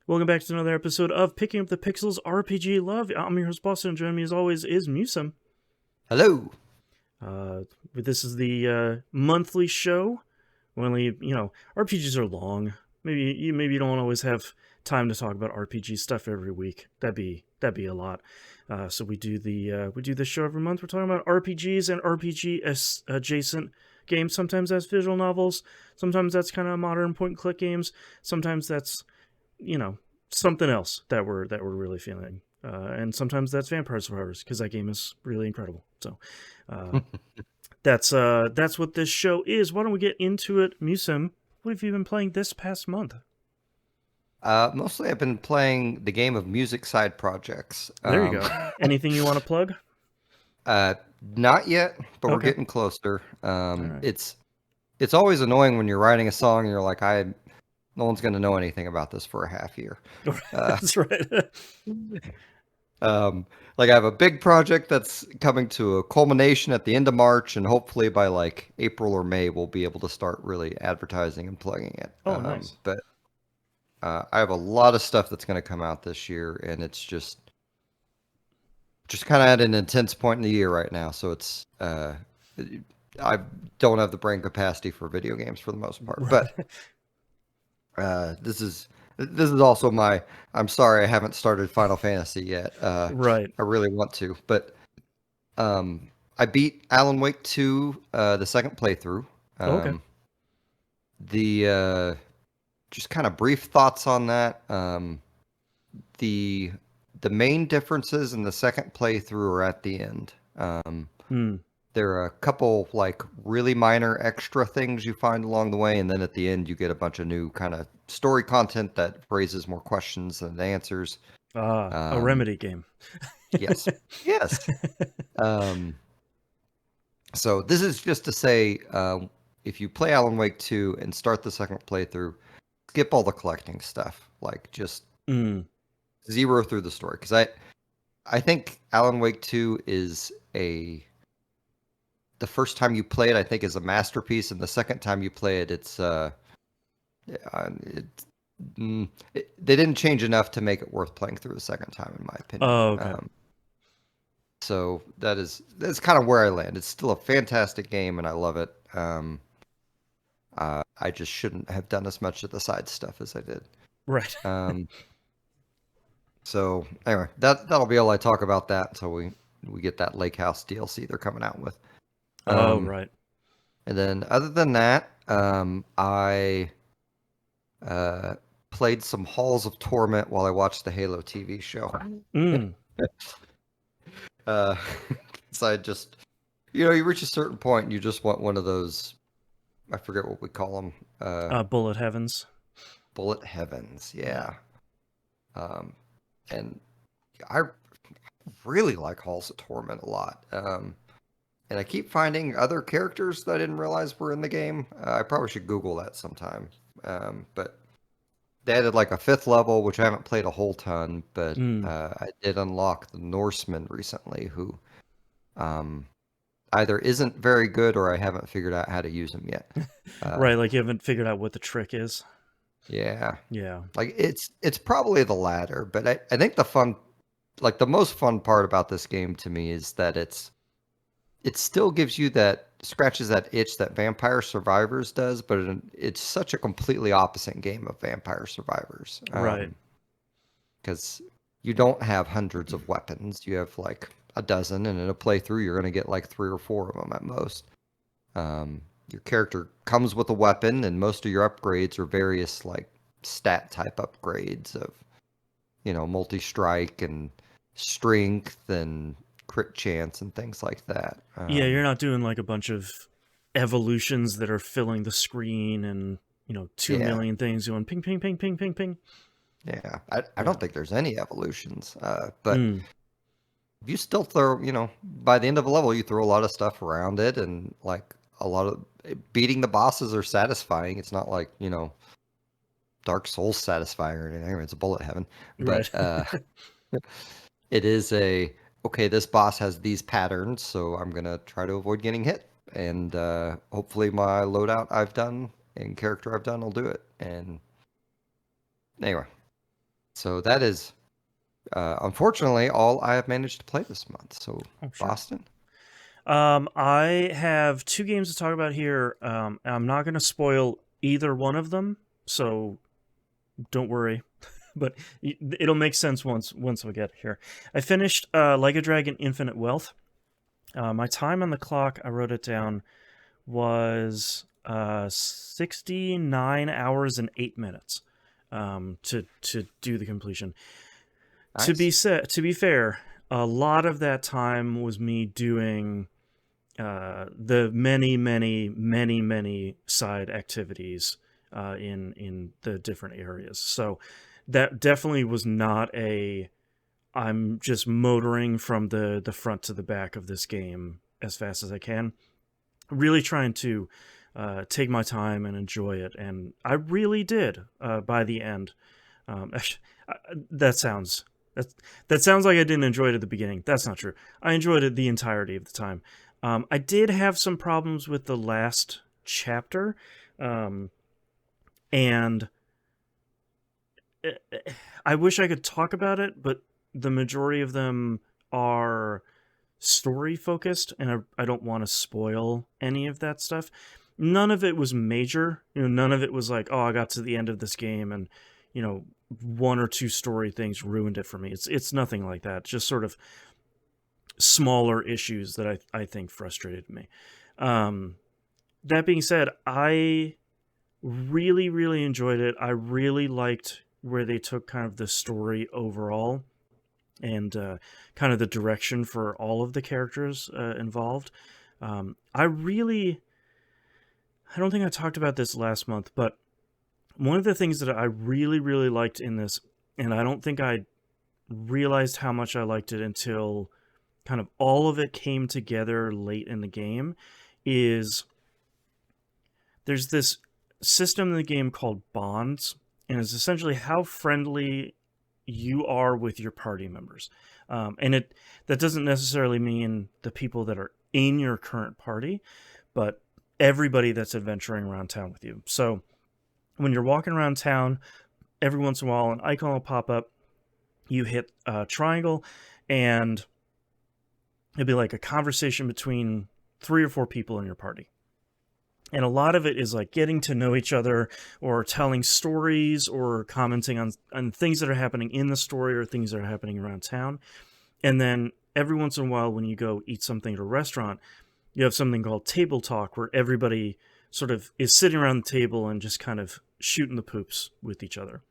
Welcome back to another episode of Picking Up the Pixels RPG Love. I'm your host, Boston, and joining me as always is Musum. Hello. Uh, this is the monthly show. Only, RPGs are long. Maybe you don't always have time to talk about RPG stuff every week. That'd be a lot. So we do this show every month. We're talking about RPGs and RPG adjacent games. Sometimes that's visual novels. Sometimes that's kind of modern point and click games. Sometimes that's you know something else that we're really feeling. And sometimes that's Vampire Survivors because that game is really incredible. So uh, that's what this show is. Why don't we get into it, Musum? What have you been playing this past month? Mostly I've been playing the game of music side projects. There you go. Anything you want to plug? Uh, Not yet, but we're Okay. getting closer. All right. It's always annoying when you're writing a song and you're like, no one's going to know anything about this for a half year. Uh, That's right. like I have a big project that's coming to a culmination at the end of March, and hopefully by like April or May we'll be able to start really advertising and plugging it. Oh, nice. But I have a lot of stuff that's going to come out this year, and it's just kind of at an intense point in the year right now. So I don't have the brain capacity for video games for the most part. Right. But this is also my. I'm sorry I haven't started Final Fantasy yet. Right. I really want to, but I beat Alan Wake 2 the second playthrough. Oh, okay. The Just kind of brief thoughts on that. The the main differences in the second playthrough are at the end. Hmm. There are a couple like really minor extra things you find along the way, and then at the end you get a bunch of new kind of story content that raises more questions than it answers. A Um, Remedy game. yes, yes. Um, so this is just to say, if you play Alan Wake 2 and start the second playthrough, skip all the collecting stuff. Like just Hmm. zero through the story, because I think Alan Wake 2 is a the first time you play it, I think, is a masterpiece, and the second time you play it, it, they didn't change enough to make it worth playing through the second time, in my opinion. Oh, okay. So that's kind of where I land. It's still a fantastic game, and I love it. I just shouldn't have done as much of the side stuff as I did. Right. Um, so anyway, that'll be all I talk about that until we get that Lake House DLC they're coming out with. Oh, Um, right. and then other than that, I uh, played some Halls of Torment while I watched the Halo TV show. Hmm. uh, so I just, you reach a certain point and you just want one of those, I forget what we call them, Bullet Heavens. bullet heavens. Yeah. Yeah. Um, and I really like Halls of Torment a lot. And I keep finding other characters that I didn't realize were in the game. I probably should Google that sometime. But they added like a fifth level, which I haven't played a whole ton, but Hmm. I did unlock the Norseman recently, who um, either isn't very good or I haven't figured out how to use him yet. Right. Like you haven't figured out what the trick is. Yeah, Yeah. like it's probably the latter, but I think the most fun part about this game to me is that it still gives you that scratches that itch that Vampire Survivors does, but it's such a completely opposite game of Vampire Survivors. Right. Because you don't have hundreds of weapons. You have like a dozen, and in a playthrough, you're going to get like three or four of them at most. Your character comes with a weapon, and most of your upgrades are various like stat type upgrades of, multi strike and strength and crit chance and things like that. Yeah, you're not doing like a bunch of evolutions that are filling the screen and 2 Yeah, million things going ping ping ping ping ping ping. yeah. I Yeah. don't think there's any evolutions, but Mm. you still throw, by the end of a level, you throw a lot of stuff around it, and like a lot of beating the bosses are satisfying. It's not like, Dark Souls satisfying or anything. It's a bullet heaven, Right. but it is okay. This boss has these patterns, so I'm gonna try to avoid getting hit, and hopefully my loadout I've done and character I've done will do it. And anyway, So that is, unfortunately, all I have managed to play this month. So, Oh, sure. Boston. I have 2 games to talk about here. I'm not going to spoil either one of them, so don't worry. But it'll make sense once we get here. I finished Like a Dragon Infinite Wealth. My time on the clock, I wrote it down, was 69 hours and 8 minutes to do the completion. Nice. To be fair, a lot of that time was me doing the many side activities in the different areas. So that definitely was not a I'm just motoring from the front to the back of this game as fast as I can. Really trying to take my time and enjoy it, and I really did by the end. Actually, that sounds that that sounds like I didn't enjoy it at the beginning. That's not true. I enjoyed it the entirety of the time. I did have some problems with the last chapter, and I wish I could talk about it, but the majority of them are story focused, and I don't want to spoil any of that stuff. None of it was major. None of it was like, oh, I got to the end of this game and, you know, one or two story things ruined it for me. It's nothing like that. Just sort of smaller issues that I think frustrated me. That being said, I really enjoyed it. I really liked where they took kind of the story overall and kind of the direction for all of the characters involved. I don't think I talked about this last month, but one of the things that I really liked in this, and I don't think I realized how much I liked it until kind of all of it came together late in the game, is there's this system in the game called bonds, and it's essentially how friendly you are with your party members. And that doesn't necessarily mean the people that are in your current party, but everybody that's adventuring around town with you. So when you're walking around town, every once in a while an icon will pop up. You hit a triangle, and it'll be like a conversation between 3 or 4 people in your party. And a lot of it is like getting to know each other or telling stories or commenting on things that are happening in the story or things that are happening around town. And then every once in a while, when you go eat something at a restaurant, you have something called table talk, where everybody sort of is sitting around the table and just kind of shooting the poops with each other.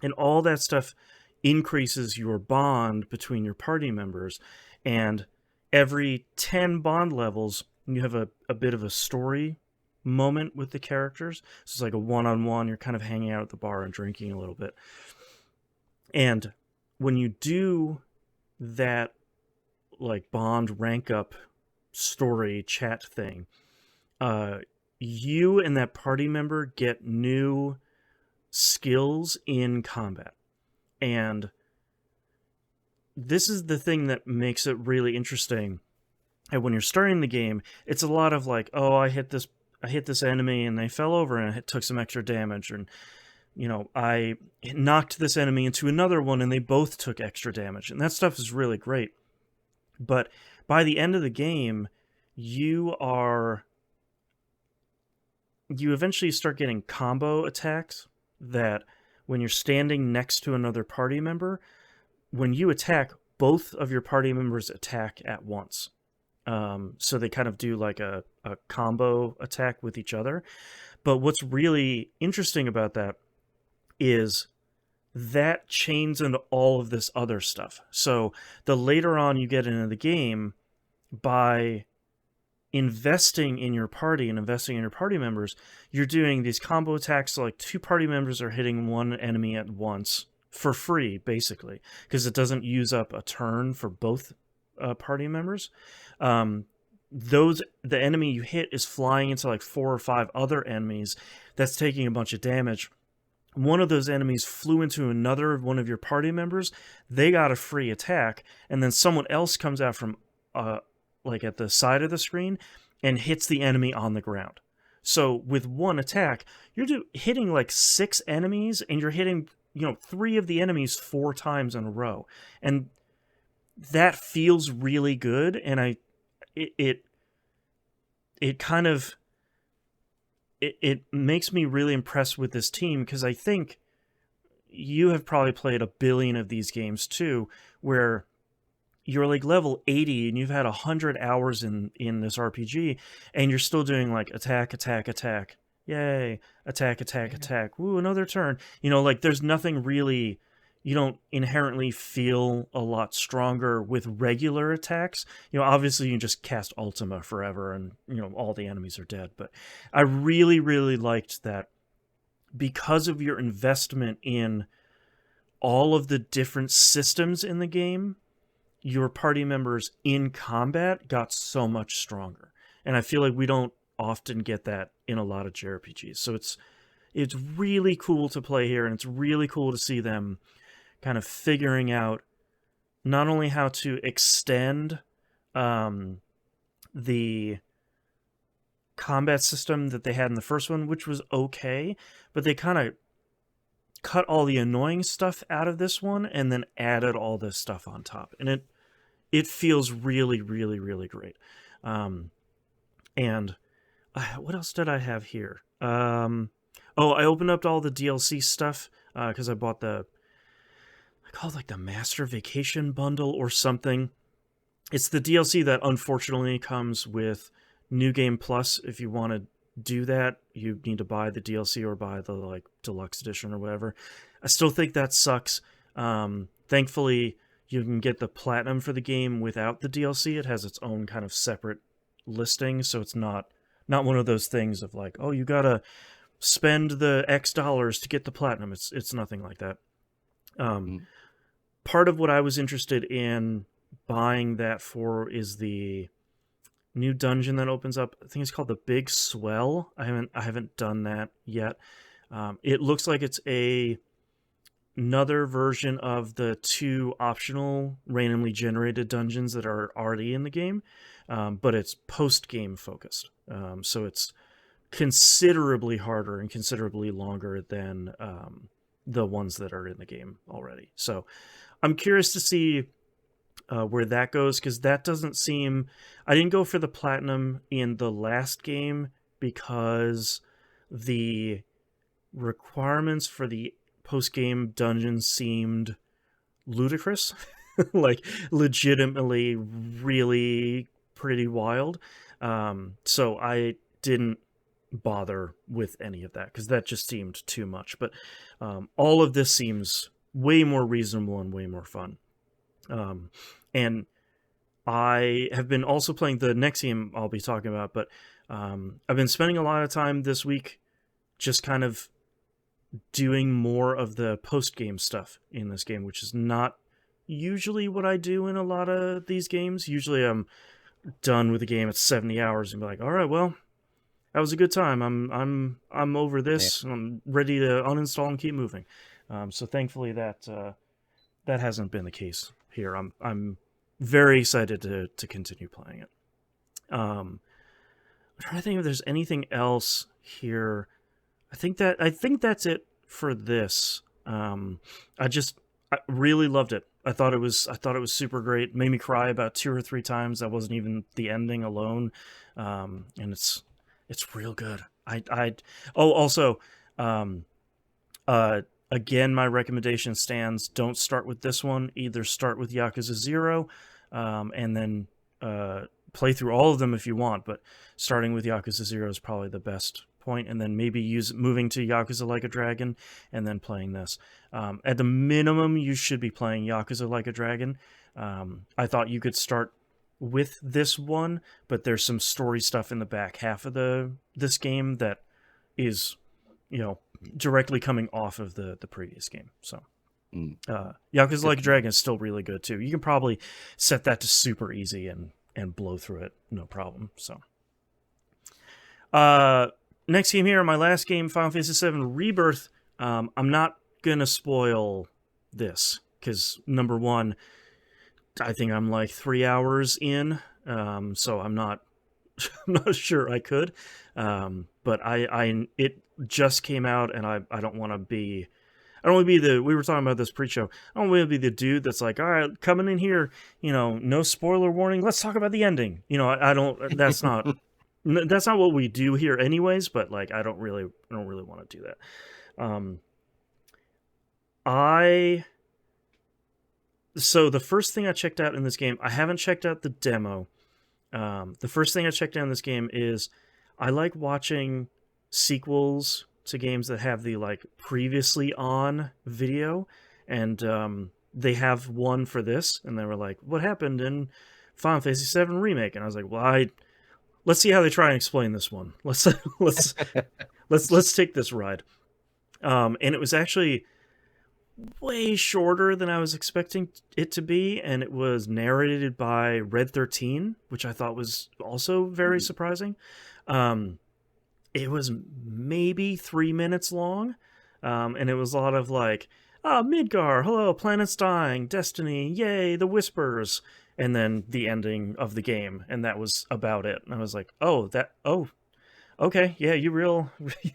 And all that stuff increases your bond between your party members. And every 10 bond levels, you have a bit of a story moment with the characters. So it's like a one-on-one. You're kind of hanging out at the bar and drinking a little bit. And when you do that, like, bond rank up story chat thing, you and that party member get new skills in combat. And this is the thing that makes it really interesting. And when you're starting the game, it's a lot of like, oh, I hit this enemy and they fell over and it took some extra damage, and I knocked this enemy into another one and they both took extra damage, and that stuff is really great. But by the end of the game, you eventually start getting combo attacks that when you're standing next to another party member, when you attack, both of your party members attack at once. So they kind of do like a combo attack with each other. But what's really interesting about that is that chains into all of this other stuff. So the later on you get into the game, by investing in your party and investing in your party members, you're doing these combo attacks. So like 2 party members are hitting one enemy at once for free, basically, because it doesn't use up a turn for both party members. The enemy you hit is flying into like 4 or 5 other enemies that's taking a bunch of damage. One of those enemies flew into another one of your party members. They got a free attack, and then someone else comes out from like at the side of the screen and hits the enemy on the ground. So with one attack, you're hitting like 6 enemies, and you're hitting three of the enemies 4 times in a row, and that feels really good. And it kind of it makes me really impressed with this team, because I think you have probably played a billion of these games too, where you're like level 80 and you've had 100 hours in this RPG, and you're still doing like attack, attack, attack, yay, attack, attack, attack, woo, another turn. Like there's nothing really, you don't inherently feel a lot stronger with regular attacks. Obviously you can just cast Ultima forever and all the enemies are dead. But I really, really liked that, because of your investment in all of the different systems in the game, your party members in combat got so much stronger. And I feel like we don't often get that in a lot of JRPGs. So it's really cool to play here, and it's really cool to see them kind of figuring out not only how to extend the combat system that they had in the first one, which was okay, but they kind of cut all the annoying stuff out of this one and then added all this stuff on top. And it feels really, really, really great. And what else did I have here? I opened up all the DLC stuff because I bought I call it like the Master Vacation Bundle or something. It's the DLC that unfortunately comes with New Game Plus. If you want to do that, you need to buy the DLC or buy the like deluxe edition or whatever. I still think that sucks. Thankfully, you can get the platinum for the game without the DLC. It has its own kind of separate listing, so it's not one of those things of like, oh, you gotta spend the X dollars to get the platinum. It's nothing like that. Part of what I was interested in buying that for is the new dungeon that opens up. I think it's called the Big Swell. I haven't done that yet. It looks like it's another version of the 2 optional randomly generated dungeons that are already in the game, but it's post-game focused. So it's considerably harder and considerably longer than the ones that are in the game already. So I'm curious to see where that goes, because that doesn't seem... I didn't go for the platinum in the last game because the requirements for the post-game dungeons seemed ludicrous. Like legitimately really pretty wild. So I didn't bother with any of that because that just seemed too much. But all of this seems way more reasonable and way more fun. And I have been also playing the next game I'll be talking about, but I've been spending a lot of time this week just kind of doing more of the post-game stuff in this game, which is not usually what I do in a lot of these games. Usually I'm done with the game at 70 hours and be like, all right, well, that was a good time. I'm over this. Yeah. I'm ready to uninstall and keep moving. So thankfully that hasn't been the case here. I'm very excited to continue playing it. I'm trying to think if there's anything else here. I think that's it for this. I really loved it. I thought it was super great. It made me cry about 2 or 3 times. That wasn't even the ending alone. And it's real good. Again, my recommendation stands. Don't start with this one. Either start with Yakuza 0, and then play through all of them if you want. But starting with Yakuza 0 is probably the best point, and then maybe moving to Yakuza Like a Dragon, and then playing this. At the minimum, you should be playing Yakuza Like a Dragon. I thought you could start with this one, but there's some story stuff in the back half of this game that is, directly coming off of the previous game. So Yakuza Like a Dragon is still really good too. You can probably set that to super easy and blow through it no problem. So next game here, my last game, Final Fantasy VII Rebirth. I'm not gonna spoil this because number one, I think I'm like 3 hours in, so I'm not sure I could. But it just came out, and I don't want to be... I don't want to be the. We were talking about this pre-show. I don't want to be the dude that's like, all right, coming in here, no spoiler warning. Let's talk about the ending. I don't. That's not. That's not what we do here, anyways. But like, I don't really want to do that. So the first thing I checked out in this game, I haven't checked out the demo. The first thing I checked out in this game is I like watching sequels to games that have the like previously on video, and they have one for this, and they were like, "What happened in Final Fantasy VII Remake?" And I was like, "Well, let's see how they try and explain this one. Let's take this ride." And it was actually way shorter than I was expecting it to be, and it was narrated by Red 13, which I thought was also very surprising. It was maybe 3 minutes long, and it was a lot of like, Midgar, hello, planet's dying, Destiny, yay, the Whispers, and then the ending of the game, and that was about it. And I was like, oh, okay, yeah, you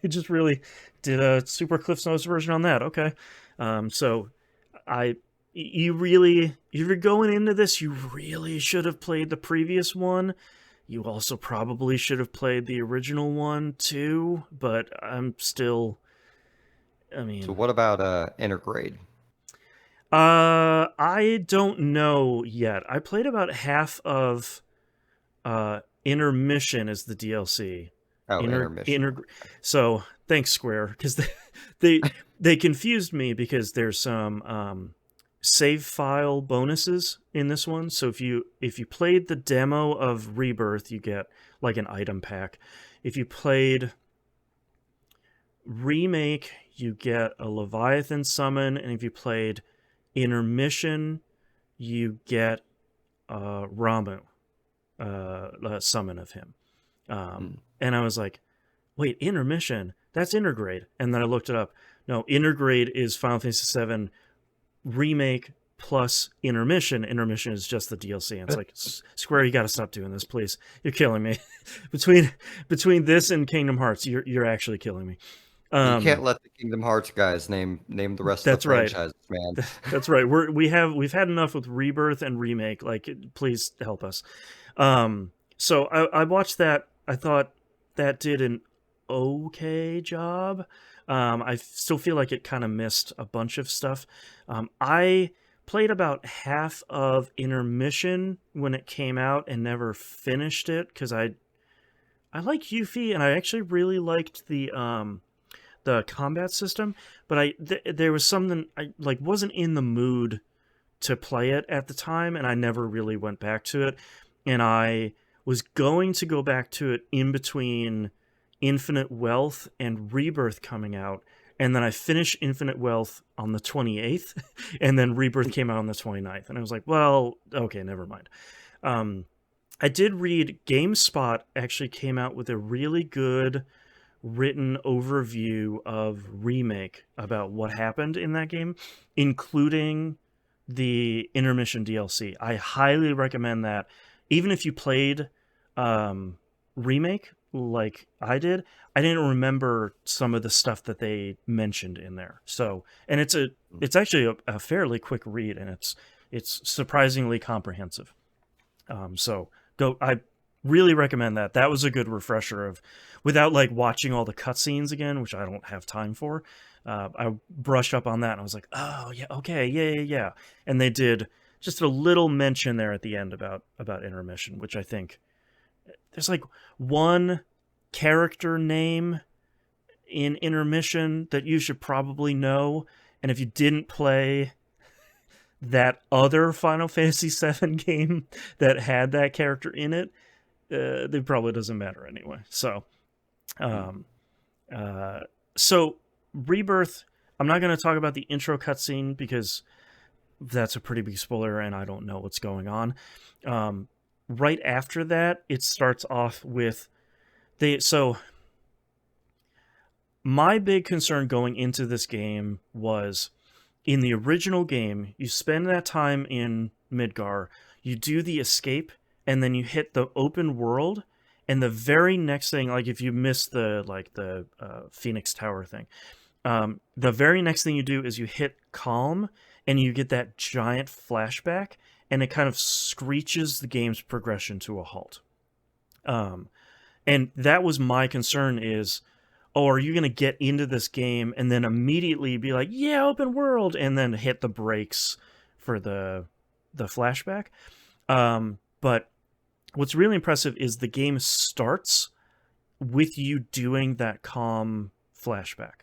just really did a super Cliff's Notes version on that, okay. So if you're going into this, you really should have played the previous one. You also probably should have played the original one too, but So what about Intergrade? I don't know yet. I played about half of Intermission as the DLC. Oh, Intermission. So thanks, Square, because they confused me because there's some save file bonuses in this one. So if you played the demo of Rebirth, you get like an item pack. If you played Remake, you get a Leviathan summon, and if you played Intermission, you get Ramu, a summon of him. And I was like, wait, Intermission? That's Intergrade. And then I looked it up. No, Intergrade is Final Fantasy VII Remake plus Intermission. Intermission is just the DLC. And it's like, Square, you got to stop doing this, please. You're killing me. between this and Kingdom Hearts, you're actually killing me. You can't let the Kingdom Hearts guys name the rest of the franchises, man. That's right. We've had enough with Rebirth and Remake. Like, please help us. So I watched that. I thought that did an okay job. I still feel like it kind of missed a bunch of stuff. I played about half of Intermission when it came out and never finished it because I like Yuffie, and I actually really liked the combat system, but there was something I like wasn't in the mood to play it at the time, and I never really went back to it. And I was going to go back to it in between Infinite Wealth and Rebirth coming out, and then I finished Infinite Wealth on the 28th, and then Rebirth came out on the 29th, and I was like, well, okay, never mind. I did read GameSpot actually came out with a really good written overview of Remake about what happened in that game, including the Intermission DLC. I highly recommend that. Even if you played Remake like I did, I didn't remember some of the stuff that they mentioned in there. So, and it's actually a fairly quick read, and it's surprisingly comprehensive. So I really recommend that. That was a good refresher of, without like watching all the cutscenes again, which I don't have time for. I brushed up on that, and I was like, oh yeah, okay, yeah. And they did just a little mention there at the end about Intermission, which I think there's like one character name in Intermission that you should probably know, and if you didn't play that other Final Fantasy VII game that had that character in it, it probably doesn't matter anyway. So, so Rebirth, I'm not going to talk about the intro cutscene because that's a pretty big spoiler and I don't know what's going on. Right after that, it starts off with so my big concern going into this game was, in the original game, you spend that time in Midgar, you do the escape, and then you hit the open world, and the very next thing, like if you miss the Phoenix Tower thing, The very next thing you do is you hit calm, and you get that giant flashback, and it kind of screeches the game's progression to a halt. Um, and that was my concern is, oh, are you going to get into this game and then immediately be like, yeah, open world, and then hit the brakes for the flashback? But what's really impressive is the game starts with you doing that calm flashback.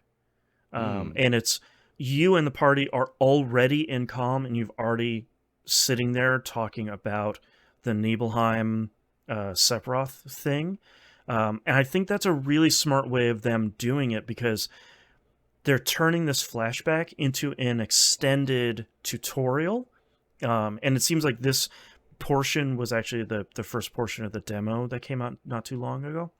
And it's you and the party are already in calm, and you've already sitting there talking about the Nibelheim Sephiroth thing. And I think that's a really smart way of them doing it, because they're turning this flashback into an extended tutorial. And it seems like this portion was actually the first portion of the demo that came out not too long ago.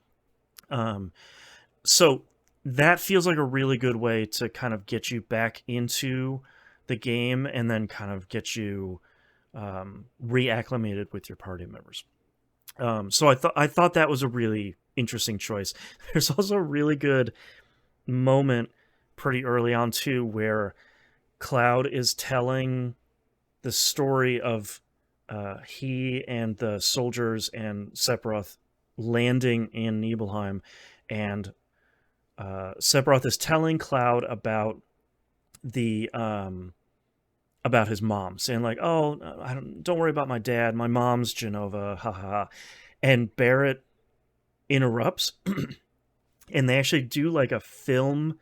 So that feels like a really good way to kind of get you back into the game and then kind of get you reacclimated with your party members. So I thought that was a really interesting choice. There's also a really good moment pretty early on too, where Cloud is telling the story of he and the soldiers and Sephiroth landing in Nibelheim, and Sephiroth is telling Cloud about the about his mom, saying like, "Oh, don't worry about my dad. My mom's Genova." Ha ha ha. And Barrett interrupts, and they actually do like a film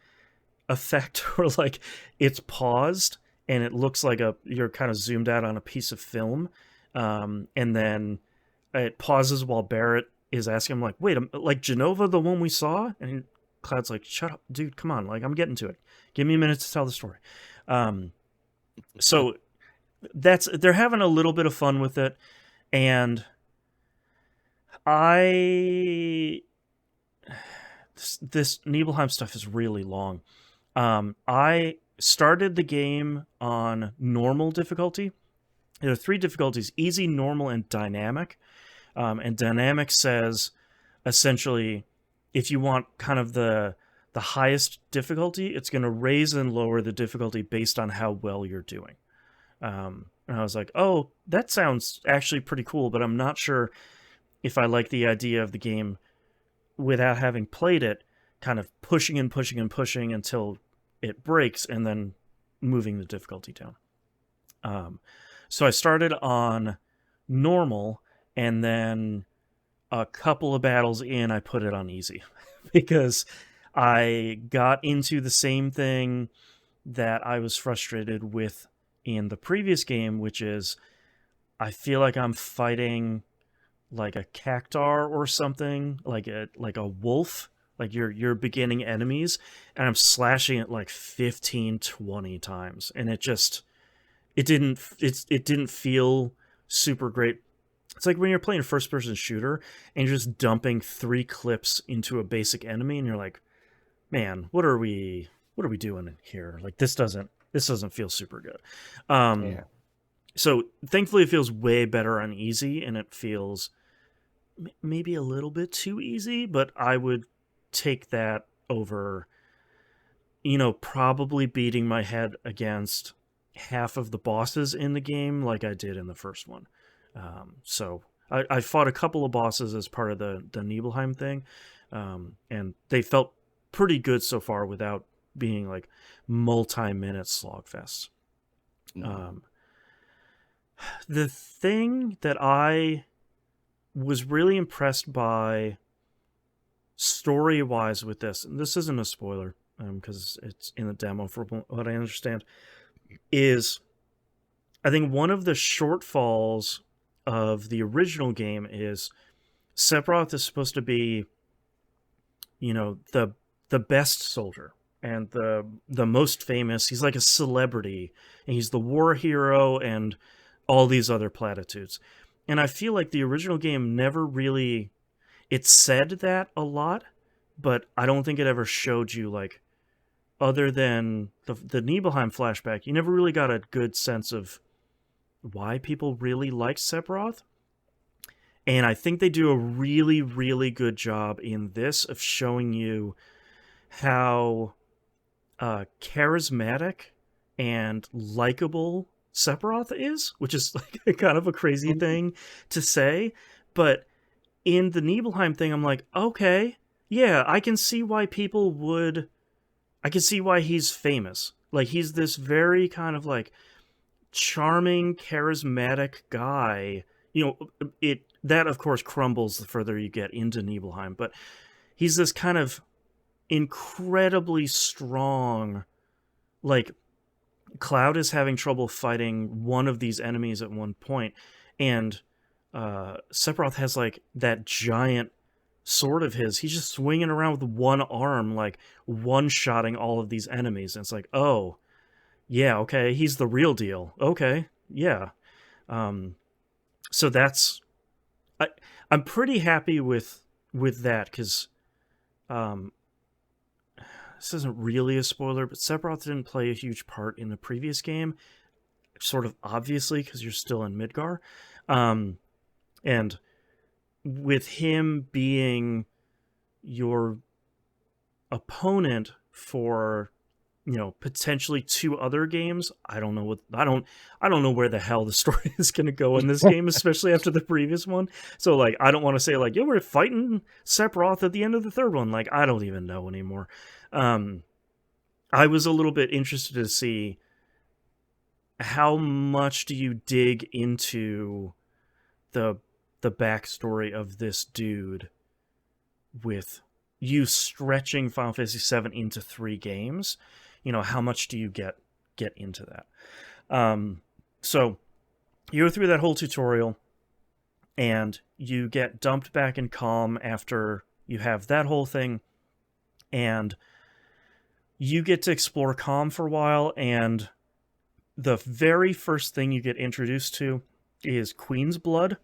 effect where like it's paused and it looks like you're kind of zoomed out on a piece of film, and then it pauses while Barrett is asking him like, "Wait, like Genova, the one we saw?" And Cloud's like, "Shut up, dude! Come on, like I'm getting to it. Give me a minute to tell the story." So they're having a little bit of fun with it, and this Nibelheim stuff is really long. I started the game on normal difficulty. There are 3 difficulties: easy, normal, and dynamic. And dynamic says essentially, if you want kind of the highest difficulty, it's going to raise and lower the difficulty based on how well you're doing. And I was like, oh, that sounds actually pretty cool, but I'm not sure if I like the idea of the game without having played it, kind of pushing and pushing and pushing until it breaks and then moving the difficulty down. So I started on normal, and then a couple of battles in, I put it on easy because I got into the same thing that I was frustrated with in the previous game, which is I feel like I'm fighting like a cactar or something, like a wolf, like your beginning enemies, and I'm slashing it like 15, 20 times, and it didn't feel super great. It's like when you're playing a first person shooter and you're just dumping 3 clips into a basic enemy, and you're like, man, what are we doing here? Like this doesn't feel super good. Yeah. So thankfully it feels way better on easy, and it feels maybe a little bit too easy, but I would take that over, probably beating my head against half of the bosses in the game like I did in the first one. So I fought a couple of bosses as part of the Nibelheim thing, and they felt pretty good so far without being like multi-minute slogfests. The thing that I was really impressed by story-wise with this, and this isn't a spoiler because it's in the demo for what I understand, is I think one of the shortfalls of the original game is Sephiroth is supposed to be, the best soldier and the most famous. He's like a celebrity, and he's the war hero and all these other platitudes. And I feel like the original game never really, it said that a lot, but I don't think it ever showed you, like, other than the Nibelheim flashback, you never really got a good sense of why people really liked Sephiroth. And I think they do a really, really good job in this of showing you how charismatic and likable Sephiroth is, which is like kind of a crazy thing to say. But in the Nibelheim thing, I'm like, okay, yeah, I can see why people would. I can see why he's famous. Like, he's this very kind of like charming, charismatic guy. You know, it that of course crumbles the further you get into Nibelheim, but he's this kind of incredibly strong. Like, Cloud is having trouble fighting one of these enemies at one point, and Sephiroth has like that giant sword of his. He's just swinging around with one arm, like one-shotting all of these enemies. And it's like, oh, yeah, okay, he's the real deal. Okay, yeah. Um, so that's I, I'm pretty happy with that because um, this isn't really a spoiler, but Sephiroth didn't play a huge part in the previous game, sort of obviously because you're still in Midgar, and with him being your opponent for potentially two other games, I don't know where the hell the story is going to go in this game, especially after the previous one. So like I don't want to say like, yeah, we're fighting Sephiroth at the end of the third one. Like I don't even know anymore. I was a little bit interested to see how much do you dig into the backstory of this dude with you stretching Final Fantasy VII into 3 games. How much do you get into that? So you go through that whole tutorial, and you get dumped back in Calm after you have that whole thing, and you get to explore Calm for a while, and the very first thing you get introduced to is Queen's Blood,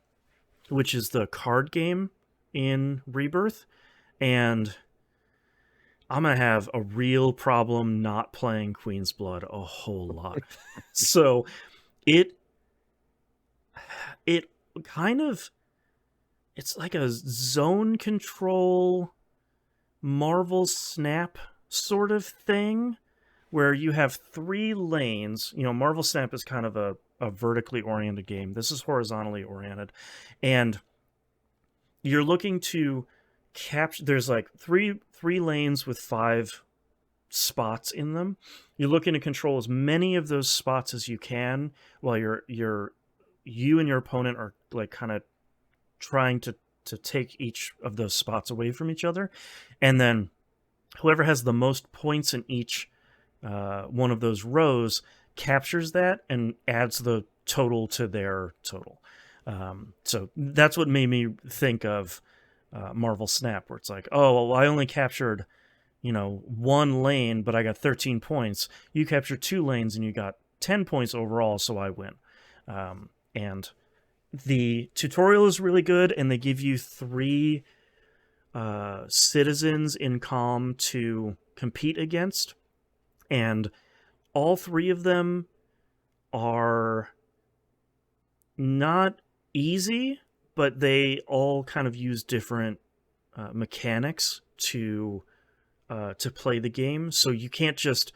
which is the card game in Rebirth, and I'm going to have a real problem not playing Queen's Blood a whole lot. So it kind of, it's like a zone control Marvel Snap sort of thing where you have 3 lanes. Marvel Snap is kind of a vertically oriented game. This is horizontally oriented. And you're looking to capture, there's like three lanes with 5 spots in them. You're looking to control as many of those spots as you can while you and your opponent are like kind of trying to take each of those spots away from each other. And then whoever has the most points in each one of those rows captures that and adds the total to their total. So that's what made me think of Marvel Snap, where it's like, oh, well, I only captured 1 lane, but I got 13 points. You captured 2 lanes and you got 10 points overall, so I win. And the tutorial is really good, and they give you 3 citizens in Calm to compete against, and all 3 of them are not easy, but they all kind of use different mechanics to play the game. So you can't just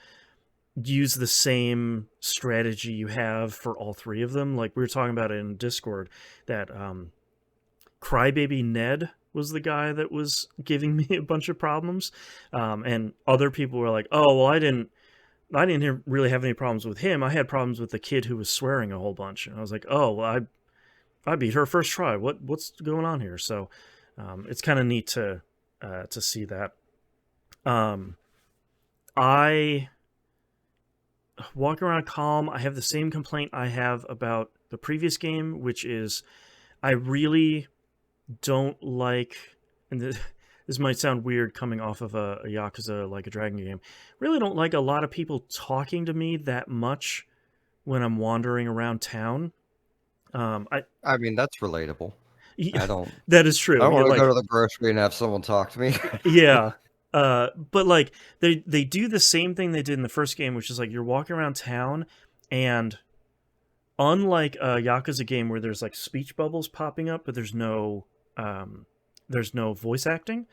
use the same strategy you have for all 3 of them. Like we were talking about it in Discord, that Crybaby Ned was the guy that was giving me a bunch of problems, and other people were like, "Oh, well, I didn't really have any problems with him. I had problems with the kid who was swearing a whole bunch." And I was like, "Oh, well, I beat her first try. What's going on here?" So it's kind of neat to see that. I walk around Calm. I have the same complaint I have about the previous game, which is I really don't like, and this might sound weird coming off of a Yakuza Like a Dragon game, really don't like a lot of people talking to me that much when I'm wandering around town. I mean, that's relatable. I don't That is true. I don't You're want to like, go to the grocery and have someone talk to me. yeah. But like they do the same thing they did in the first game, which is like you're walking around town, and unlike a Yakuza game where there's like speech bubbles popping up, but there's no voice acting,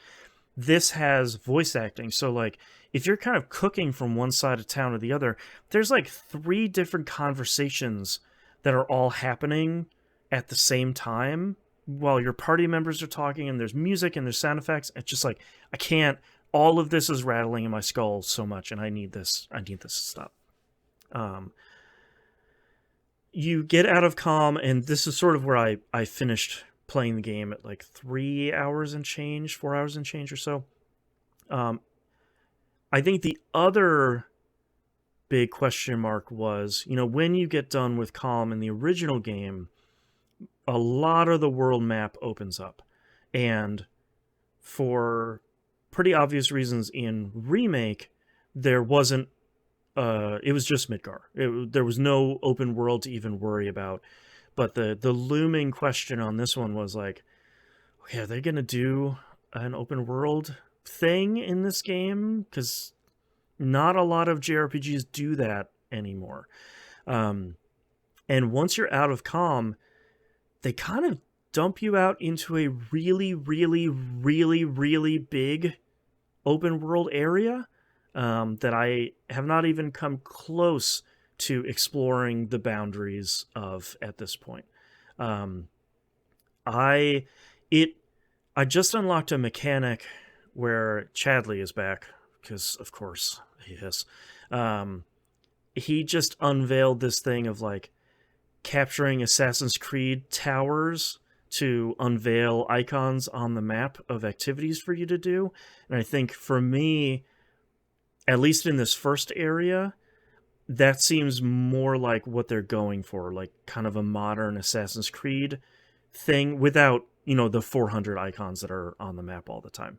this has voice acting. So like if you're kind of cooking from one side of town to the other, there's like 3 different conversations that are all happening at the same time while your party members are talking, and there's music and there's sound effects. It's just like, I can't, all of this is rattling in my skull so much, and I need this to stop. You get out of calm, and this is sort of where I finished playing the game at like 3 hours and change, 4 hours and change or so. I think the other big question mark was, when you get done with calm in the original game, a lot of the world map opens up. And for pretty obvious reasons in Remake, there wasn't, it was just Midgar. There was no open world to even worry about. But the looming question on this one was like, okay, are they going to do an open world thing in this game? Because not a lot of JRPGs do that anymore. And once you're out of calm, they kind of dump you out into a really, really, really, really big open world area that I have not even come close to exploring the boundaries of at this point. I just unlocked a mechanic where Chadley is back, because of course he is. He just unveiled this thing of like capturing Assassin's Creed towers to unveil icons on the map of activities for you to do. And I think for me, at least in this first area, that seems more like what they're going for, like kind of a modern Assassin's Creed thing without, the 400 icons that are on the map all the time.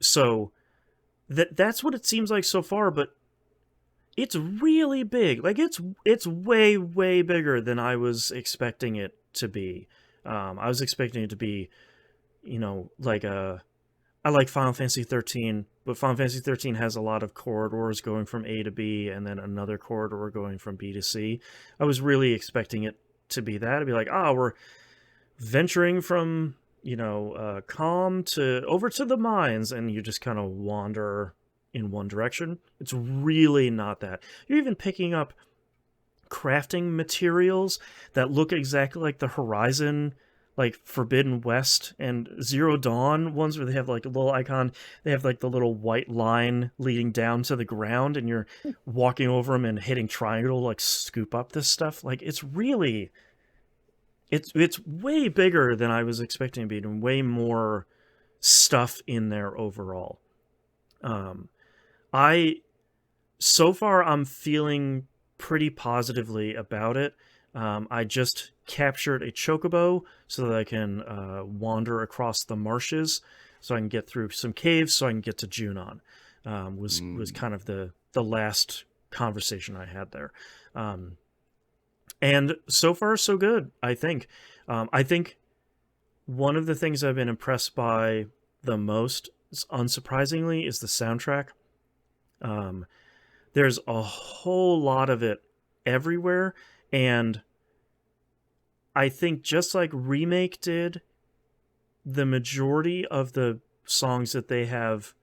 So that's what it seems like so far, but it's really big. Like it's way, way bigger than I was expecting it to be. I was expecting it to be, like I like Final Fantasy 13, but Final Fantasy 13 has a lot of corridors going from A to B and then another corridor going from B to C. I was really expecting it to be that. It'd be like, we're venturing from, calm to over to the mines, and you just kind of wander in one direction. It's really not that. You're even picking up crafting materials that look exactly like the Horizon, like Forbidden West and Zero Dawn ones, where they have like a little icon, they have like the little white line leading down to the ground, and you're walking over them and hitting triangle to like scoop up this stuff. Like it's really, it's way bigger than I was expecting to be, and way more stuff in there overall. So far I'm feeling pretty positively about it. I just captured a chocobo so that I can wander across the marshes, so I can get through some caves, so I can get to Junon. Was kind of the last conversation I had there. And so far so good, I think. I think one of the things I've been impressed by the most, unsurprisingly, is the soundtrack. There's a whole lot of it everywhere, and I think just like Remake did, the majority of the songs that they have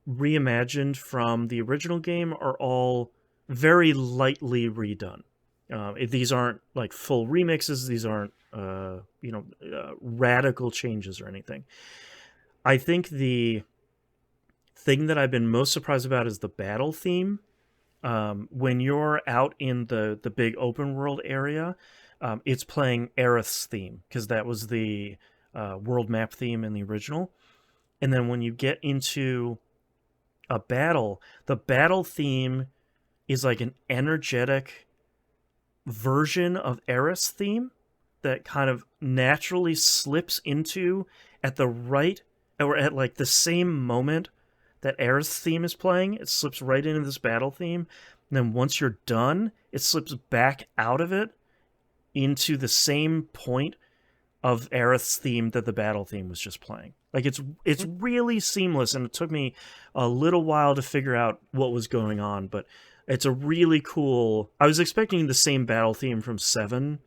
reimagined from the original game are all very lightly redone. These aren't like full remixes. These aren't, radical changes or anything. I think the thing that I've been most surprised about is the battle theme. When you're out in the big open world area, it's playing Aerith's theme, because that was the world map theme in the original. And then when you get into a battle, the battle theme is like an energetic version of Aerith's theme that kind of naturally slips into at the right, or at like the same moment that Aerith's theme is playing. It slips right into this battle theme, and then once you're done, it slips back out of it into the same point of Aerith's theme that the battle theme was just playing. Like it's really seamless, and it took me a little while to figure out what was going on, but it's a really cool. I was expecting the same battle theme from 7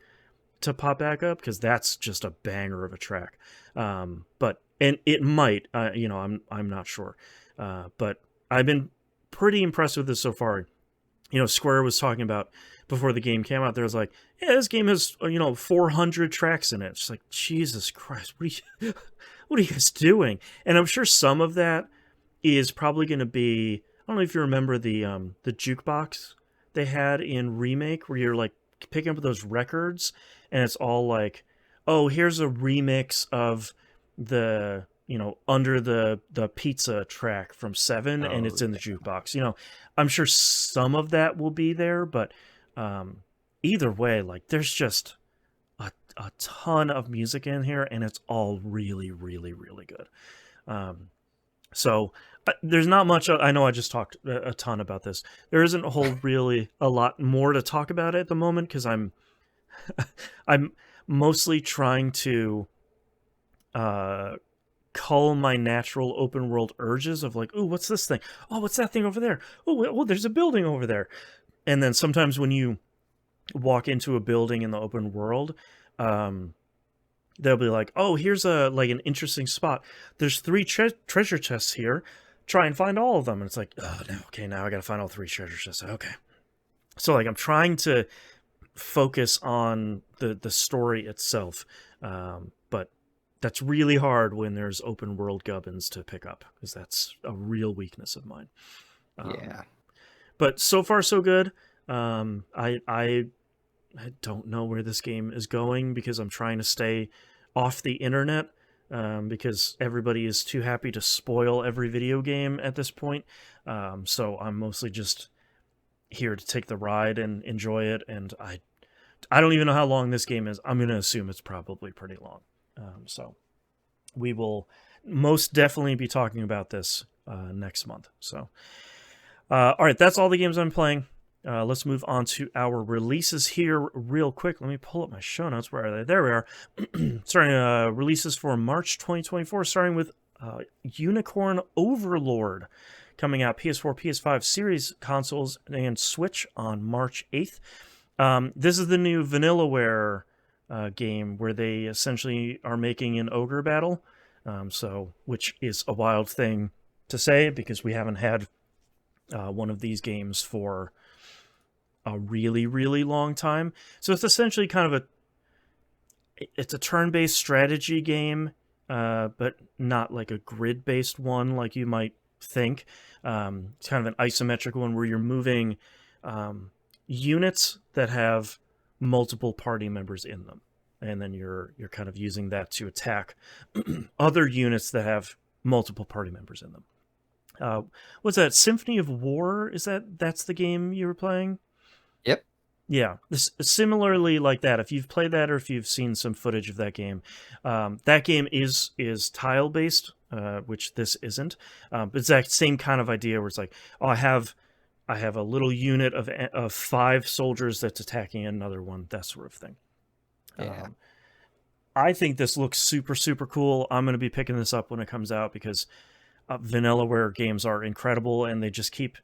to pop back up, because that's just a banger of a track. But it might, I'm not sure. But I've been pretty impressed with this so far. Square was talking about before the game came out. There was like, yeah, this game has 400 tracks in it. It's like, Jesus Christ, what are you guys doing? And I'm sure some of that is probably going to be. I don't know if you remember the jukebox they had in Remake, where you're like picking up those records, and it's all like, oh, here's a remix of the Under the Pizza track from Seven, and Oh, it's in the jukebox. I'm sure some of that will be there, but either way, like there's just a ton of music in here, and it's all really, really, really good. So there's not much. I know I just talked a ton about this. There isn't a lot more to talk about at the moment because I'm mostly trying to cull my natural open world urges of like, oh, what's this thing? Oh, what's that thing over there? Oh, there's a building over there. And then sometimes when you walk into a building in the open world, they'll be like, oh, here's an interesting spot. There's 3 treasure chests here. Try and find all of them. And it's like, oh, no, okay, now I gotta find all 3 treasure chests. Okay. So like I'm trying to focus on the story itself, but that's really hard when there's open world gubbins to pick up, because that's a real weakness of mine. yeah. But so far so good. I don't know where this game is going because I'm trying to stay off the internet, because everybody is too happy to spoil every video game at this point. So I'm mostly just here to take the ride and enjoy it. And I don't even know how long this game is. I'm going to assume it's probably pretty long. So we will most definitely be talking about this next month. So, all right, that's all the games I'm playing. Let's move on to our releases here real quick. Let me pull up my show notes. Where are they? There we are. Starting releases for March 2024, starting with Unicorn Overlord, coming out PS4, PS5, Series consoles, and Switch on March 8th. This is the new Vanillaware game where they essentially are making an ogre battle, which is a wild thing to say because we haven't had one of these games for a really, really long time. So it's essentially kind of it's a turn-based strategy game, but not like a grid-based one like you might think. It's kind of an isometric one where you're moving units that have multiple party members in them, and then you're kind of using that to attack other units that have multiple party members in them. What's that? Symphony of War? That's the game you were playing? Yep. Yeah, similarly like that. If you've played that or if you've seen some footage of that game is tile based, which this isn't. But it's that same kind of idea where it's like, oh, I have a little unit of 5 soldiers that's attacking another one, that sort of thing. Yeah. I think this looks super, super cool. I'm going to be picking this up when it comes out because Vanillaware games are incredible, and they just keep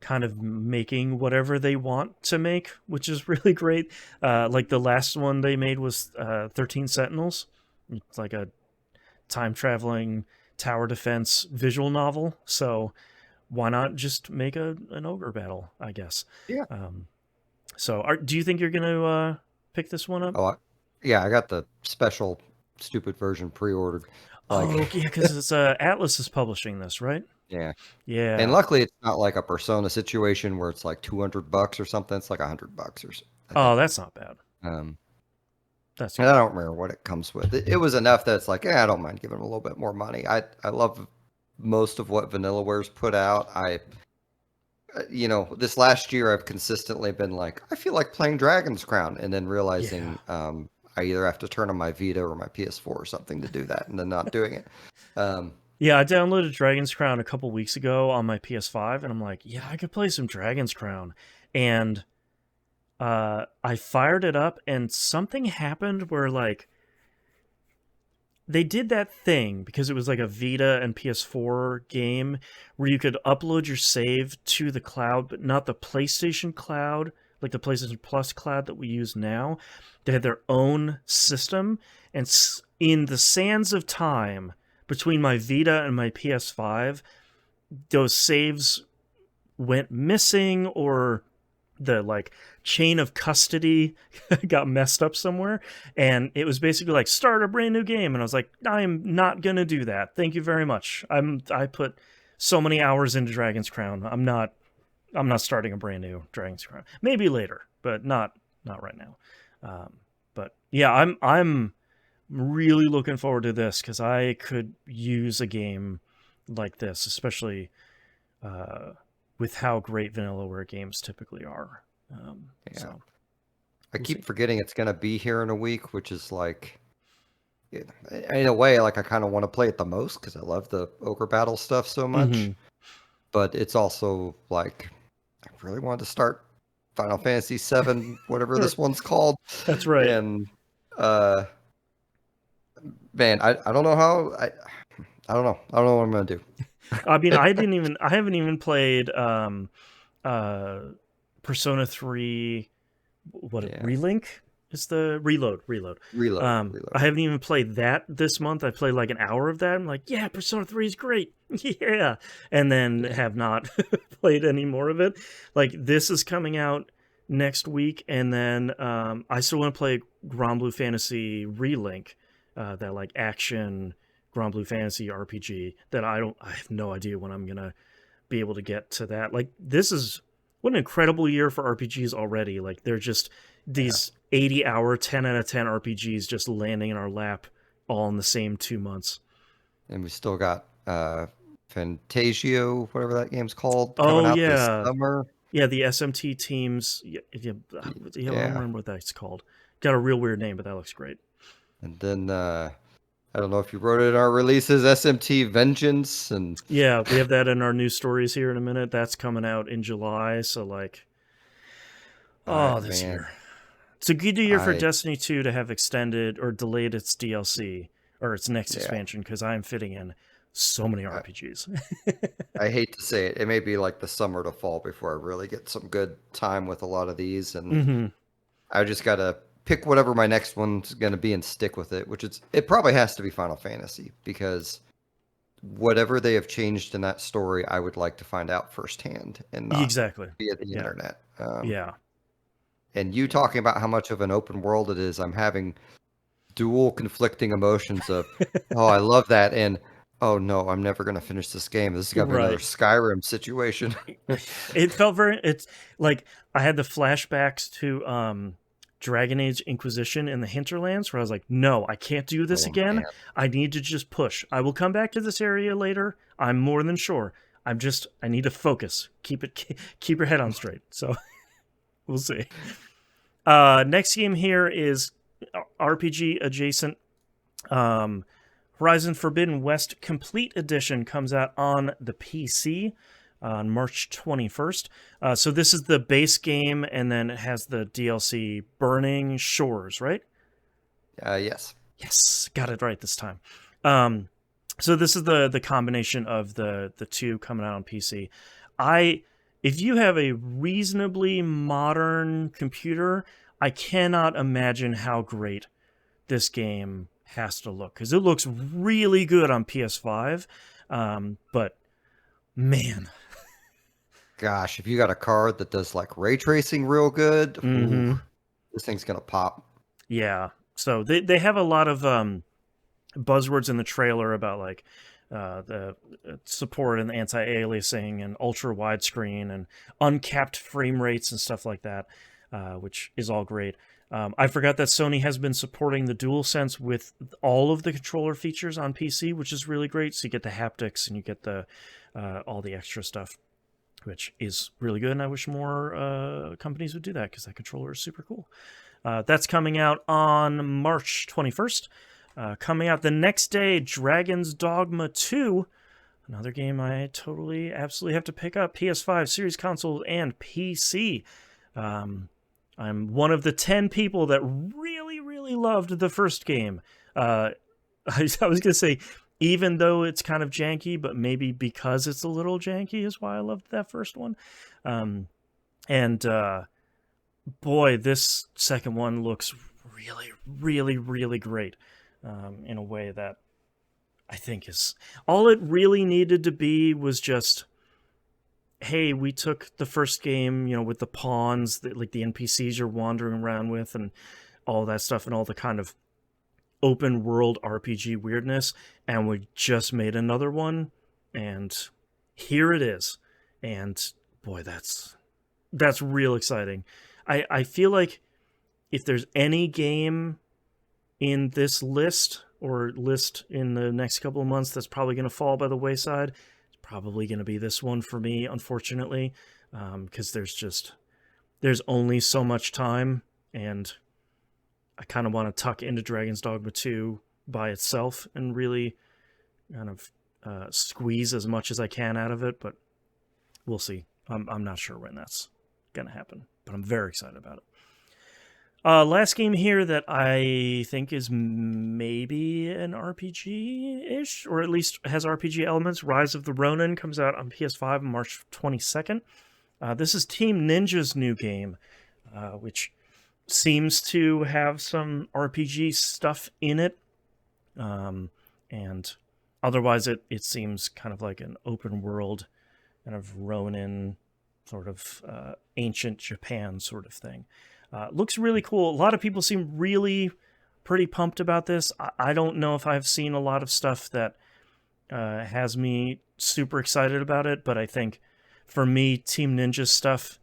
kind of making whatever they want to make, which is really great. Like the last one they made was 13 Sentinels. It's like a time-traveling tower defense visual novel. So why not just make an ogre battle, I guess? Yeah. Do you think you're going to pick this one up? Oh, yeah, I got the special stupid version pre-ordered. Yeah, because it's Atlas is publishing this, right? Yeah. Yeah. And luckily, it's not like a Persona situation where it's like $200 or something. It's like $100 or something. Oh, that's not bad. That's. And I don't remember what it comes with. It was enough that it's like, I don't mind giving them a little bit more money. I love most of what Vanillaware's put out. This last year I've consistently been like, I feel like playing Dragon's Crown, and then realizing I either have to turn on my Vita or my PS4 or something to do that, and then not doing it. Yeah, I downloaded Dragon's Crown a couple weeks ago on my PS5, and I'm like, yeah, I could play some Dragon's Crown. And I fired it up, and something happened where, like, they did that thing, because it was like a Vita and PS4 game, where you could upload your save to the cloud, but not the PlayStation cloud, like the PlayStation Plus cloud that we use now. They had their own system, and in the sands of time between my Vita and my PS5, those saves went missing, or the like chain of custody got messed up somewhere, and it was basically like start a brand new game, and I was like, I'm not gonna do that, thank you very much. I put so many hours into Dragon's Crown. I'm not starting a brand new Dragon's Crown. Maybe later, but not right now. But yeah, I'm really looking forward to this, because I could use a game like this, especially uh, with how great Vanillaware games typically are. Yeah. So I we'll keep see. forgetting it's gonna be here in a week, which is like, in a way, like I kind of want to play it the most because I love the ogre battle stuff so Mm-hmm. much. But it's also like I really wanted to start Final Fantasy VII, whatever this one's called, That's right. and uh, man, I don't know how I don't know. I don't know what I'm gonna do. I mean, I haven't even played uh, Persona 3. What, Yeah, Relink is the Reload. I reload. haven't even played that this month. I played like an hour of that. I'm like, yeah, Persona 3 is great. Yeah. And then Yeah, have not played any more of it. Like, this is coming out next week, and then I still want to play Grand Blue Fantasy Relink, that like action Grand Blue Fantasy RPG that I have no idea when I'm gonna be able to get to that. Like, this is what an incredible year for RPGs already. Like, they're just yeah. these 80-hour 10 out of 10 RPGs just landing in our lap all in the same 2 months. And we still got Fantasio, whatever that game's called, coming Oh out this yeah. summer. Yeah, the SMT teams. Yeah, yeah, I don't Yeah, remember what that's called. Got a real weird name, but that looks great. and then I don't know if you wrote it in our releases, SMT Vengeance, and Yeah, we have that in our news stories here in a minute. That's coming out in July, so like, oh, this man, year. It's a good year for I Destiny 2 to have extended or delayed its DLC or its next yeah, expansion, because I am fitting in so many I, RPGs. I hate to say it. It may be like the summer to fall before I really get some good time with a lot of these, and Hmm. I just gotta pick whatever my next one's gonna be and stick with it. It probably has to be Final Fantasy because whatever they have changed in that story, I would like to find out firsthand and not Exactly. via the Yeah. internet. Yeah. And you talking about how much of an open world it is, I'm having dual conflicting emotions of, oh, I love that, and oh no, I'm never gonna finish this game. This is gonna be another Right. Skyrim situation. It felt very, it's like I had the flashbacks to Dragon Age Inquisition in the Hinterlands, where I was like, no, I can't do this Oh again. man, I need to just push. I will come back to this area later. I'm more than sure. I need to focus. Keep your head on straight. So we'll see. Next game here is RPG adjacent. Um, Horizon Forbidden West Complete Edition comes out on the PC on March 21st. So this is the base game, and then it has the DLC Burning Shores, right? yes, Yes, got it right this time. Um, so this is the combination of the two coming out on PC. If you have a reasonably modern computer, I cannot imagine how great this game has to look, because it looks really good on PS5. But man, gosh, if you got a card that does like ray tracing real good, ooh, mm-hmm. this thing's gonna pop. Yeah. So they have a lot of buzzwords in the trailer about like the support and anti-aliasing and ultra widescreen and uncapped frame rates and stuff like that, which is all great. I forgot that Sony has been supporting the DualSense with all of the controller features on PC, which is really great. So you get the haptics and you get the all the extra stuff, which is really good. And I wish more companies would do that, because that controller is super cool. That's coming out on March 21st. Coming out the next day, Dragon's Dogma 2, another game I totally, absolutely have to pick up. PS5, Series Console, and PC. I'm one of the 10 people that really, really loved the first game. I was going to say, even though it's kind of janky, but maybe because it's a little janky is why I loved that first one. And boy, this second one looks really, really, really great, in a way that I think is all it really needed to be was just, hey, we took the first game, with the pawns, like the NPCs you're wandering around with, and all that stuff, and all the kind of open world RPG weirdness, and we just made another one, and here it is. And boy, that's real exciting. I feel like if there's any game in this list or list in the next couple of months that's probably going to fall by the wayside, it's probably going to be this one for me, unfortunately, because there's only so much time, and I kind of want to tuck into Dragon's Dogma 2 by itself and really kind of squeeze as much as I can out of it, but we'll see. I'm not sure when that's going to happen, but I'm very excited about it. Last game here that I think is maybe an RPG-ish, or at least has RPG elements. Rise of the Ronin comes out on PS5 on March 22nd. This is Team Ninja's new game, which seems to have some RPG stuff in it. And otherwise it seems kind of like an open world, kind of Ronin, sort of ancient Japan sort of thing. Looks really cool. A lot of people seem really pretty pumped about this. I don't know if I've seen a lot of stuff that has me super excited about it, but I think for me, Team Ninja stuff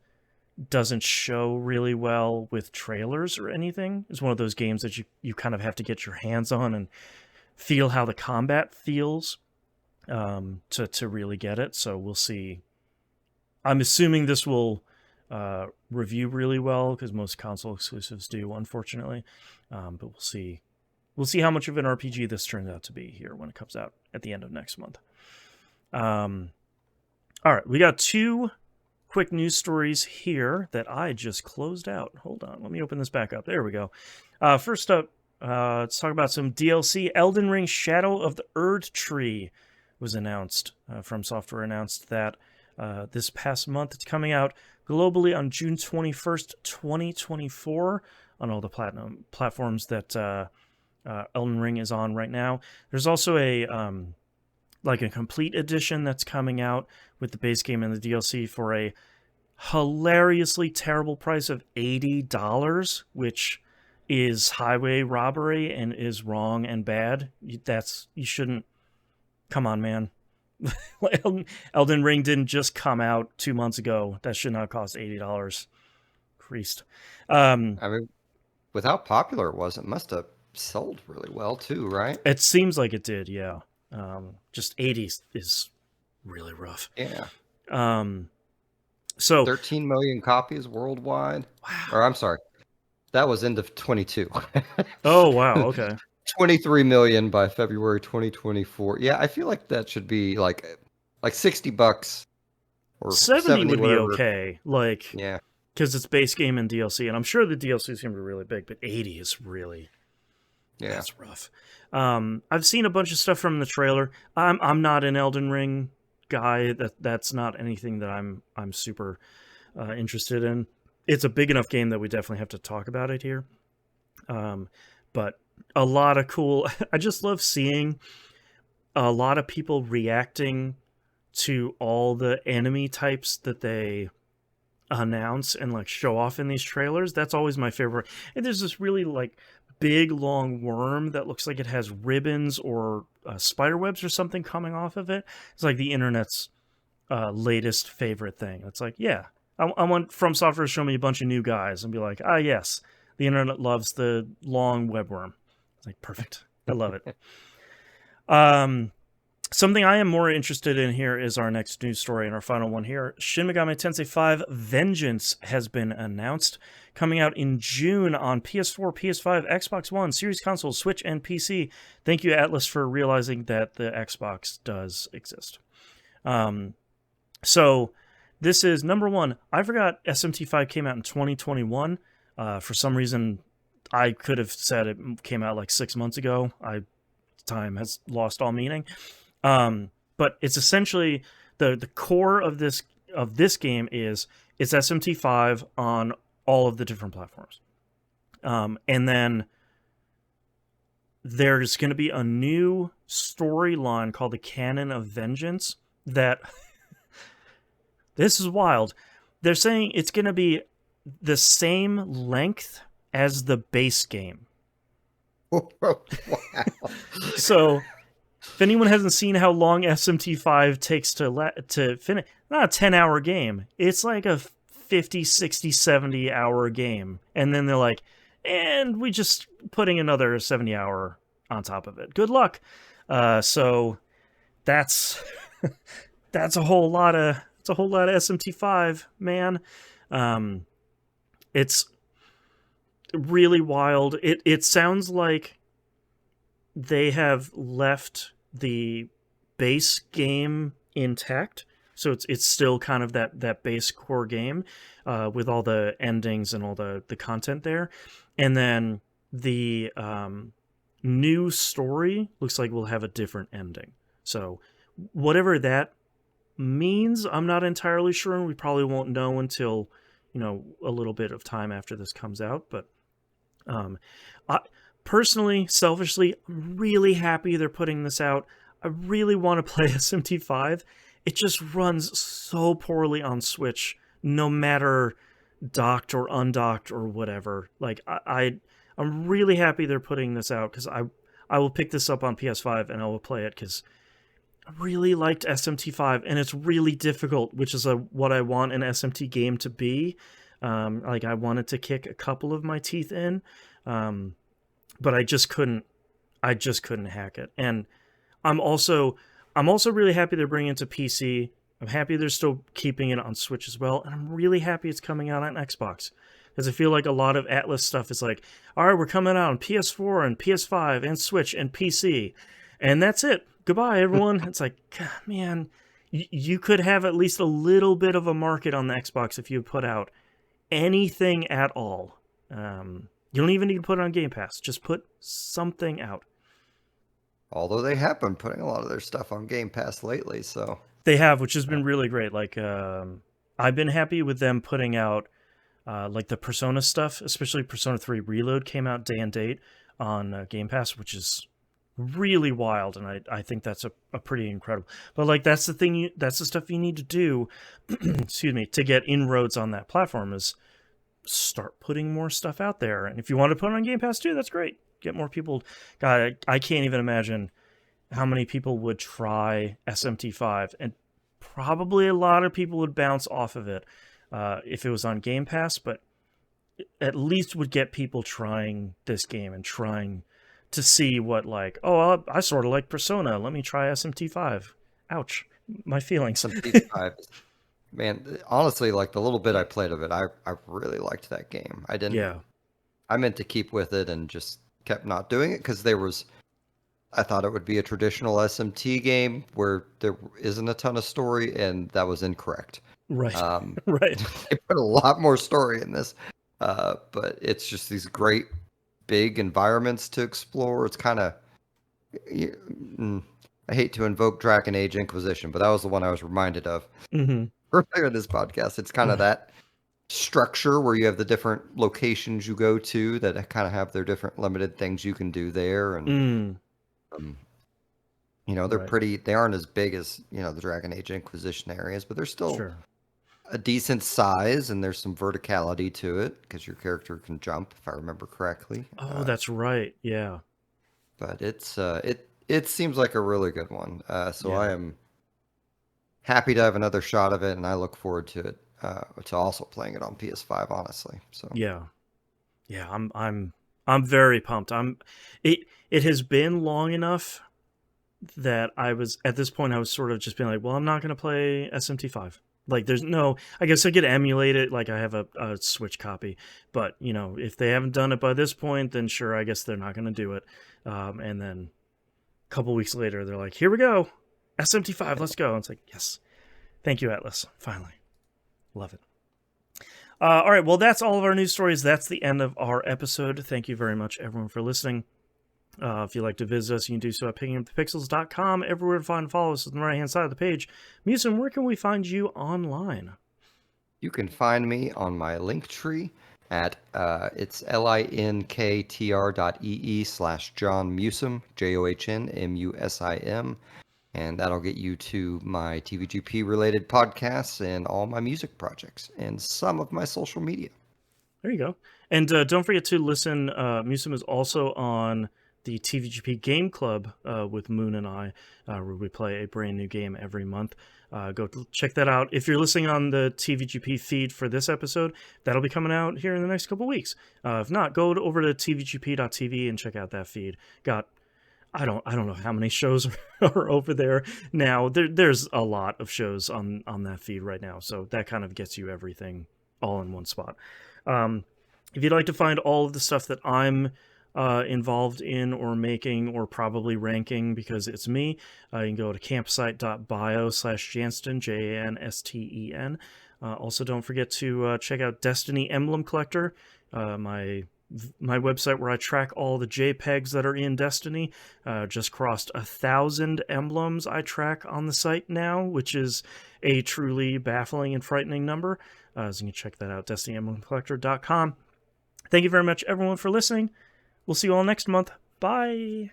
doesn't show really well with trailers or anything. It's one of those games that you kind of have to get your hands on and feel how the combat feels to really get it. So we'll see. I'm assuming this will review really well, because most console exclusives do, unfortunately. But we'll see. We'll see how much of an RPG this turns out to be here when it comes out at the end of next month. All right, we got two quick news stories here that I just closed out. Hold on, let me open this back up. There we go. First up, let's talk about some DLC. Elden Ring Shadow of the Erd Tree was announced. From Software announced that this past month. It's coming out globally on June 21st, 2024 on all the platinum platforms that Elden Ring is on right now. There's also a complete edition that's coming out with the base game and the DLC for a hilariously terrible price of $80, which is highway robbery and is wrong and bad. You shouldn't. Come on, man. Elden Ring didn't just come out 2 months ago. That should not cost $80. Creased. I mean, with how popular it was, it must have sold really well too, right? It seems like it did, yeah. Just 80 is really rough. Yeah. So 13 million copies worldwide. Wow. Or I'm sorry, that was end of 22. Oh wow, okay. 23 million by February 2024. Yeah, I feel like that should be like $60 or 70 would whatever. be okay. Yeah, because it's base game and DLC, and I'm sure the DLC is gonna be really big, but 80 is really that's rough. I've seen a bunch of stuff from the trailer. I'm not an Elden Ring guy. That's not anything that I'm super interested in. It's a big enough game that we definitely have to talk about it here. But a lot of cool. I just love seeing a lot of people reacting to all the enemy types that they announce and show off in these trailers. That's always my favorite. And there's this really big long worm that looks like it has ribbons or spider webs or something coming off of it. It's like the internet's latest favorite thing. It's like, yeah, I want From Software to show me a bunch of new guys and be like, yes, the internet loves the long webworm. It's like, perfect. I love it. Something I am more interested in here is our next news story and our final one here. Shin Megami Tensei 5 Vengeance has been announced, coming out in June on PS4, PS5, Xbox One, Series Console, Switch, and PC. Thank you, Atlas, for realizing that the Xbox does exist. So this is number one. I forgot SMT5 came out in 2021. For some reason, I could have said it came out 6 months ago. Time has lost all meaning. But it's essentially the core of this game is it's SMT5 on all of the different platforms. And then there's going to be a new storyline called the Canon of Vengeance that this is wild. They're saying it's going to be the same length as the base game. Wow. So if anyone hasn't seen how long SMT5 takes to finish, not a 10-hour game. It's like a 50, 60, 70-hour game. And then they're like, and we just putting another 70-hour on top of it. Good luck. So that's that's a whole lot of SMT5, man. It's really wild. It sounds like they have left the base game intact, so it's still kind of that base core game with all the endings and all the content there, and then the new story looks like we'll have a different ending. So whatever that means, I'm not entirely sure, and we probably won't know until a little bit of time after this comes out. But I personally, selfishly, I'm really happy they're putting this out. I really want to play SMT5. It just runs so poorly on Switch, no matter docked or undocked or whatever. Like I'm really happy they're putting this out, because I will pick this up on PS5 and I will play it, because I really liked SMT5, and it's really difficult, which is what I want an SMT game to be. Like, I wanted to kick a couple of my teeth in, but I just couldn't hack it. And I'm also really happy they're bringing it to PC. I'm happy they're still keeping it on Switch as well, and I'm really happy it's coming out on Xbox, because I feel like a lot of Atlas stuff is like, all right, we're coming out on PS4 and PS5 and Switch and PC, and that's it. Goodbye, everyone. It's like, God, man, you could have at least a little bit of a market on the Xbox if you put out anything at all. You don't even need to put it on Game Pass. Just put something out. Although they have been putting a lot of their stuff on Game Pass lately, so they have, which has been really great. Like, I've been happy with them putting out like the Persona stuff, especially Persona 3 Reload came out day and date on Game Pass, which is really wild, and I think that's a pretty incredible. But like, that's the thing, that's the stuff you need to do excuse me, to get inroads on that platform, is start putting more stuff out there. And if you want to put it on Game Pass too, that's great. Get more people. God, I can't even imagine how many people would try SMT5, and probably a lot of people would bounce off of it if it was on Game Pass, but at least would get people trying this game and trying to see what, like, oh, I sort of like Persona. Let me try SMT5. Ouch. My feelings. SMT5, man, honestly, like the little bit I played of it, I really liked that game. I meant to keep with it and just kept not doing it, because I thought it would be a traditional SMT game where there isn't a ton of story, and that was incorrect. Right. Right. They put a lot more story in this, but it's just these great big environments to explore. It's kind of, I hate to invoke Dragon Age Inquisition, but that was the one I was reminded of earlier in this podcast. It's kind of that structure where you have the different locations you go to that kind of have their different limited things you can do there, and they're pretty. They aren't as big as the Dragon Age Inquisition areas, but they're still a decent size, and there's some verticality to it because your character can jump, if I remember correctly. Oh, that's right. Yeah. But it's it seems like a really good one. So I am happy to have another shot of it, and I look forward to it, to also playing it on PS5, honestly. So yeah, I'm very pumped. It has been long enough that I was at this point. I was sort of just being like, well, I'm not going to play SMT5. Like, there's no, I guess I could emulate it. Like, I have a Switch copy, but if they haven't done it by this point, then sure, I guess they're not going to do it. And then a couple weeks later, they're like, here we go, SMT5, let's go. And it's like, yes, thank you, Atlas. Finally, love it. All right, well, that's all of our news stories. That's the end of our episode. Thank you very much, everyone, for listening. If you'd like to visit us, you can do so at pickingupthepixels.com. Everywhere to find and follow us is on the right-hand side of the page. Musin, where can we find you online? You can find me on my Linktree at it's linktr.ee/John Musim, JOHNMUSIM, and that'll get you to my TVGP related podcasts and all my music projects and some of my social media. There you go. And don't forget to listen. Musim is also on the TVGP Game Club with Moon and I, where we play a brand new game every month. Go check that out. If you're listening on the TVGP feed for this episode, that'll be coming out here in the next couple weeks. If not, go over to tvgp.tv and check out that feed. I don't know how many shows are over there now. There's a lot of shows on that feed right now, so that kind of gets you everything all in one spot. If you'd like to find all of the stuff that I'm involved in or making or probably ranking because it's me, you can go to campsite.bio/Jansten, JANSTEN. Also, don't forget to check out Destiny Emblem Collector, my website where I track all the JPEGs that are in Destiny. Just crossed 1,000 emblems I track on the site now, which is a truly baffling and frightening number. So you can check that out, destinyemblemcollector.com. Thank you very much, everyone, for listening. We'll see you all next month. Bye.